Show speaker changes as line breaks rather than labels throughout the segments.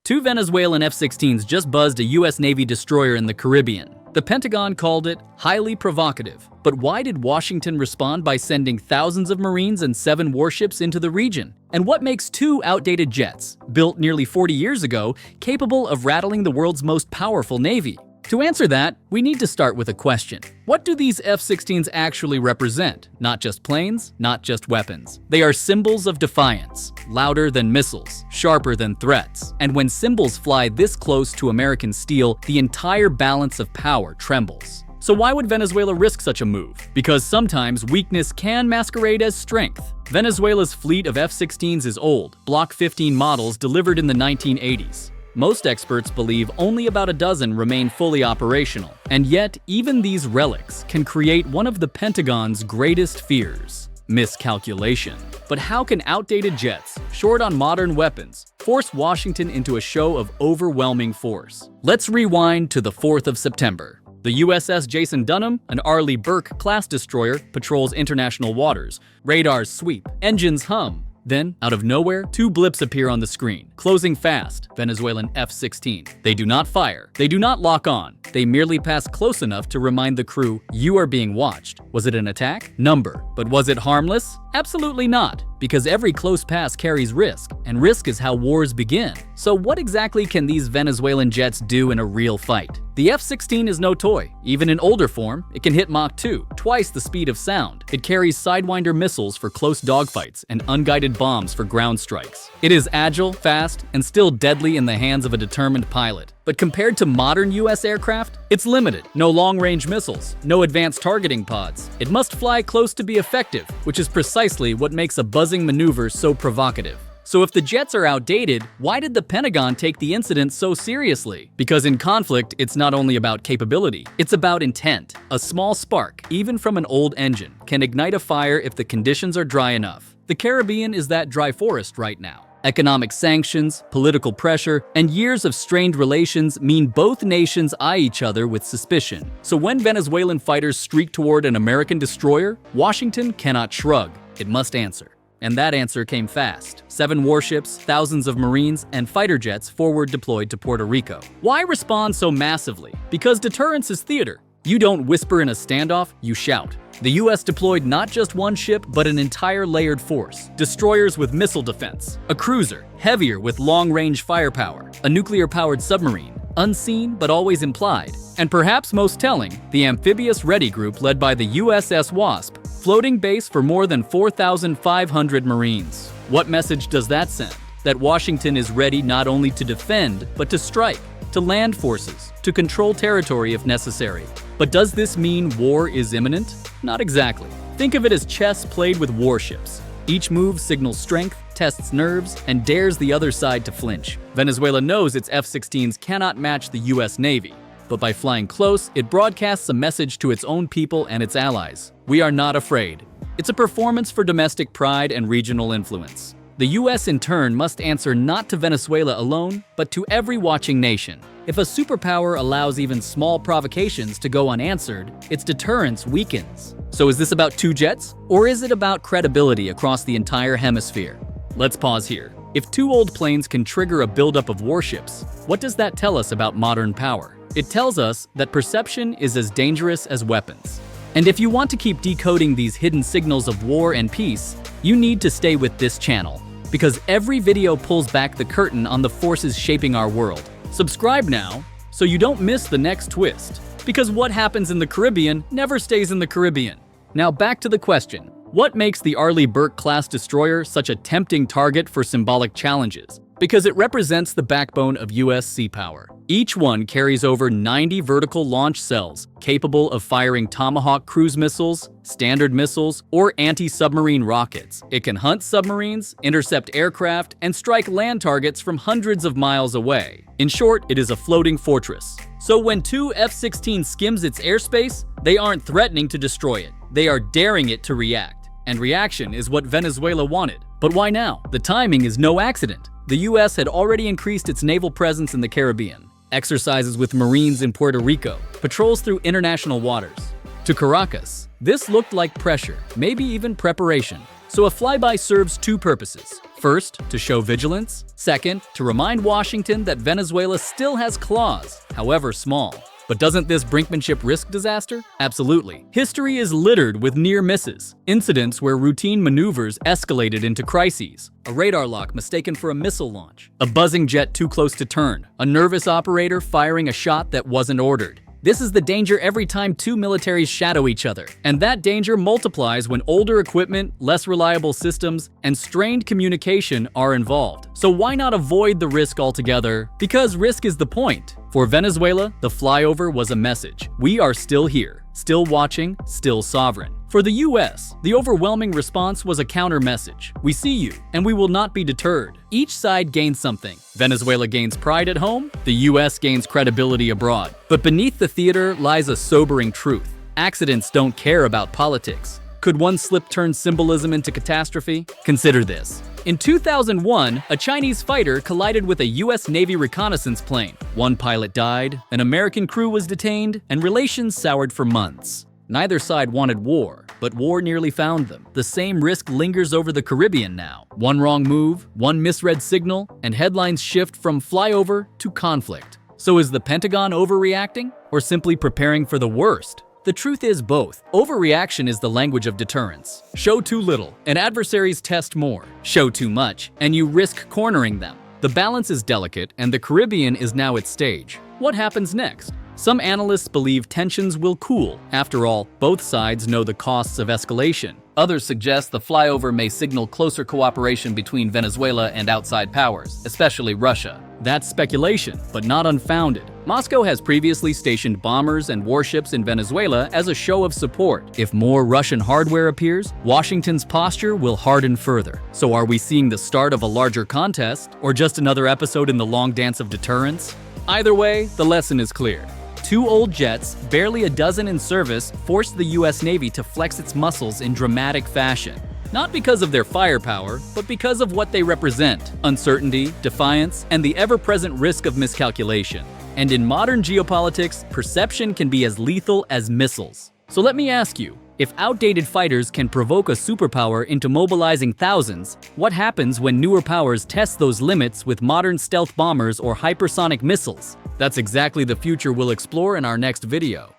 Two Venezuelan F-16s just buzzed a U.S. Navy destroyer in the Caribbean. The Pentagon called it highly provocative. But why did Washington respond by sending thousands of Marines and 7 warships into the region? And what makes two outdated jets, built nearly 40 years ago, capable of rattling the world's most powerful navy? To answer that, we need to start with a question. What do these F-16s actually represent? Not just planes, not just weapons. They are symbols of defiance, louder than missiles, sharper than threats. And when symbols fly this close to American steel, the entire balance of power trembles. So why would Venezuela risk such a move? Because sometimes weakness can masquerade as strength. Venezuela's fleet of F-16s is old, Block 15 models delivered in the 1980s. Most experts believe only about a dozen remain fully operational, and yet even these relics can create one of the Pentagon's greatest fears: miscalculation. But how can outdated jets, short on modern weapons, force Washington into a show of overwhelming force? Let's rewind to the 4th of September. The USS Jason Dunham, an Arleigh Burke class destroyer, patrols international waters. Radars sweep, engines hum. Then, out of nowhere, 2 blips appear on the screen, closing fast. Venezuelan F-16. They do not fire. They do not lock on. They merely pass close enough to remind the crew, you are being watched. Was it an attack? Number. But was it harmless? Absolutely not, because every close pass carries risk, and risk is how wars begin. So what exactly can these Venezuelan jets do in a real fight? The F-16 is no toy. Even in older form, it can hit Mach 2, twice the speed of sound. It carries Sidewinder missiles for close dogfights and unguided bombs for ground strikes. It is agile, fast, and still deadly in the hands of a determined pilot. But compared to modern U.S. aircraft, it's limited. No long-range missiles, no advanced targeting pods. It must fly close to be effective, which is precisely what makes a buzzing maneuver so provocative. So if the jets are outdated, why did the Pentagon take the incident so seriously? Because in conflict, it's not only about capability, it's about intent. A small spark, even from an old engine, can ignite a fire if the conditions are dry enough. The Caribbean is that dry forest right now. Economic sanctions, political pressure, and years of strained relations mean both nations eye each other with suspicion. So when Venezuelan fighters streak toward an American destroyer, Washington cannot shrug. It must answer. And that answer came fast. 7 warships, thousands of Marines, and fighter jets forward deployed to Puerto Rico. Why respond so massively? Because deterrence is theater. You don't whisper in a standoff, you shout. The U.S. deployed not just one ship, but an entire layered force. Destroyers with missile defense, a cruiser, heavier with long-range firepower, a nuclear-powered submarine, unseen but always implied, and perhaps most telling, the amphibious ready group led by the USS Wasp, floating base for more than 4,500 Marines. What message does that send? That Washington is ready not only to defend, but to strike, to land forces, to control territory if necessary. But does this mean war is imminent? Not exactly. Think of it as chess played with warships. Each move signals strength, tests nerves, and dares the other side to flinch. Venezuela knows its F-16s cannot match the U.S. Navy, but by flying close, it broadcasts a message to its own people and its allies. We are not afraid. It's a performance for domestic pride and regional influence. The U.S. in turn must answer not to Venezuela alone, but to every watching nation. If a superpower allows even small provocations to go unanswered, its deterrence weakens. So is this about 2 jets? Or is it about credibility across the entire hemisphere? Let's pause here. If 2 old planes can trigger a buildup of warships, what does that tell us about modern power? It tells us that perception is as dangerous as weapons. And if you want to keep decoding these hidden signals of war and peace, you need to stay with this channel, because every video pulls back the curtain on the forces shaping our world. Subscribe now so you don't miss the next twist, because what happens in the Caribbean never stays in the Caribbean. Now back to the question. What makes the Arleigh Burke class destroyer such a tempting target for symbolic challenges? Because it represents the backbone of U.S. sea power. Each one carries over 90 vertical launch cells, capable of firing Tomahawk cruise missiles, standard missiles, or anti-submarine rockets. It can hunt submarines, intercept aircraft, and strike land targets from hundreds of miles away. In short, it is a floating fortress. So when 2 F-16 skims its airspace, they aren't threatening to destroy it. They are daring it to react. And reaction is what Venezuela wanted. But why now? The timing is no accident. The U.S. had already increased its naval presence in the Caribbean. Exercises with Marines in Puerto Rico, patrols through international waters. To Caracas, this looked like pressure, maybe even preparation. So a flyby serves two purposes. First, to show vigilance. Second, to remind Washington that Venezuela still has claws, however small. But doesn't this brinkmanship risk disaster? Absolutely. History is littered with near misses, incidents where routine maneuvers escalated into crises, a radar lock mistaken for a missile launch, a buzzing jet too close to turn, a nervous operator firing a shot that wasn't ordered. This is the danger every time two militaries shadow each other, and that danger multiplies when older equipment, less reliable systems, and strained communication are involved. So why not avoid the risk altogether? Because risk is the point. For Venezuela, the flyover was a message. We are still here, still watching, still sovereign. For the US, the overwhelming response was a counter-message. We see you, and we will not be deterred. Each side gains something. Venezuela gains pride at home, the US gains credibility abroad. But beneath the theater lies a sobering truth. Accidents don't care about politics. Could one slip turn symbolism into catastrophe? Consider this. In 2001, a Chinese fighter collided with a US Navy reconnaissance plane. One pilot died, an American crew was detained, and relations soured for months. Neither side wanted war, but war nearly found them. The same risk lingers over the Caribbean now. One wrong move, one misread signal, and headlines shift from flyover to conflict. So is the Pentagon overreacting, or simply preparing for the worst? The truth is both. Overreaction is the language of deterrence. Show too little, and adversaries test more. Show too much, and you risk cornering them. The balance is delicate, and the Caribbean is now at stage. What happens next? Some analysts believe tensions will cool. After all, both sides know the costs of escalation. Others suggest the flyover may signal closer cooperation between Venezuela and outside powers, especially Russia. That's speculation, but not unfounded. Moscow has previously stationed bombers and warships in Venezuela as a show of support. If more Russian hardware appears, Washington's posture will harden further. So are we seeing the start of a larger contest, or just another episode in the long dance of deterrence? Either way, the lesson is clear. Two old jets, barely a dozen in service, forced the US Navy to flex its muscles in dramatic fashion. Not because of their firepower, but because of what they represent: uncertainty, defiance, and the ever-present risk of miscalculation. And in modern geopolitics, perception can be as lethal as missiles. So let me ask you, if outdated fighters can provoke a superpower into mobilizing thousands, what happens when newer powers test those limits with modern stealth bombers or hypersonic missiles? That's exactly the future we'll explore in our next video.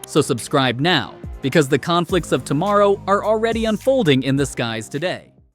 So subscribe now, because the conflicts of tomorrow are already unfolding in the skies today.